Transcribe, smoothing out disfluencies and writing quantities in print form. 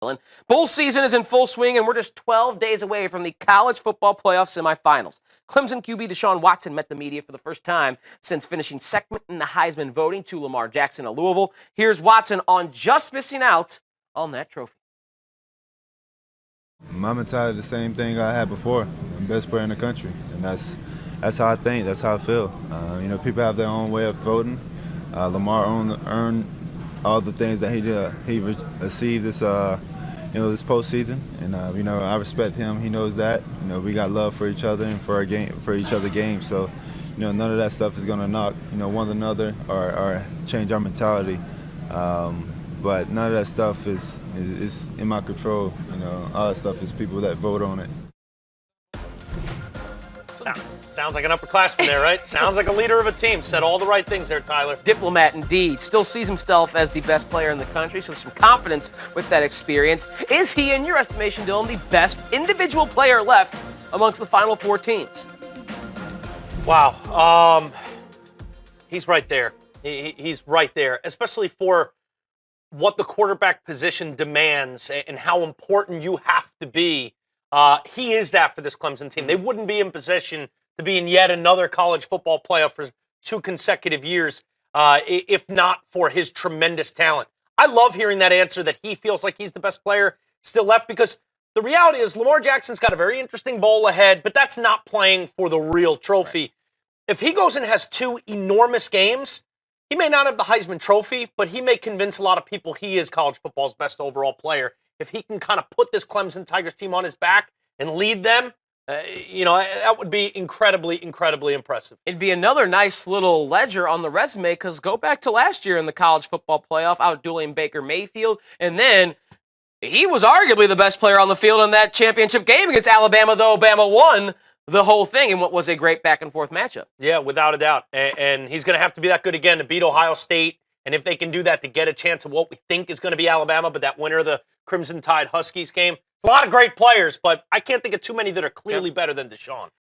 Bowl season is in full swing, and we're just 12 days away from the college football playoff semifinals. Clemson QB Deshaun Watson met the media for the first time since finishing second in the Heisman voting to Lamar Jackson at Louisville. Here's Watson on just missing out on that trophy. My mentality the same thing I had before. I'm the best player in the country, and that's how I think. That's how I feel. People have their own way of voting. Lamar earned all the things that he did. He received this postseason, and I respect him. He knows that. We got love for each other and for each other games. So, none of that stuff is gonna knock one another or change our mentality. But none of that stuff is in my control. All that stuff is people that vote on it. Sounds like an upperclassman there, right? Sounds like a leader of a team. Said all the right things there, Tyler. Diplomat indeed. Still sees himself as the best player in the country, so some confidence with that experience. Is he, in your estimation, Dylan, the best individual player left amongst the Final Four teams? Wow. He's right there. He's right there, especially for what the quarterback position demands and how important you have to be. He is that for this Clemson team. They wouldn't be in position to be in yet another college football playoff for 2 consecutive years if not for his tremendous talent. I love hearing that answer that he feels like he's the best player still left, because the reality is Lamar Jackson's got a very interesting bowl ahead, but that's not playing for the real trophy. Right. If he goes and has 2 enormous games, he may not have the Heisman Trophy, but he may convince a lot of people he is college football's best overall player. If he can kind of put this Clemson Tigers team on his back and lead them, that would be incredibly, incredibly impressive. It'd be another nice little ledger on the resume, because go back to last year in the college football playoff, outdueling Baker Mayfield, and then he was arguably the best player on the field in that championship game against Alabama, though Bama won the whole thing in what was a great back-and-forth matchup. Yeah, without a doubt. And he's going to have to be that good again to beat Ohio State. And if they can do that to get a chance of what we think is going to be Alabama, but that winner of the Crimson Tide Huskies game, a lot of great players, but I can't think of too many that are clearly better than Deshaun.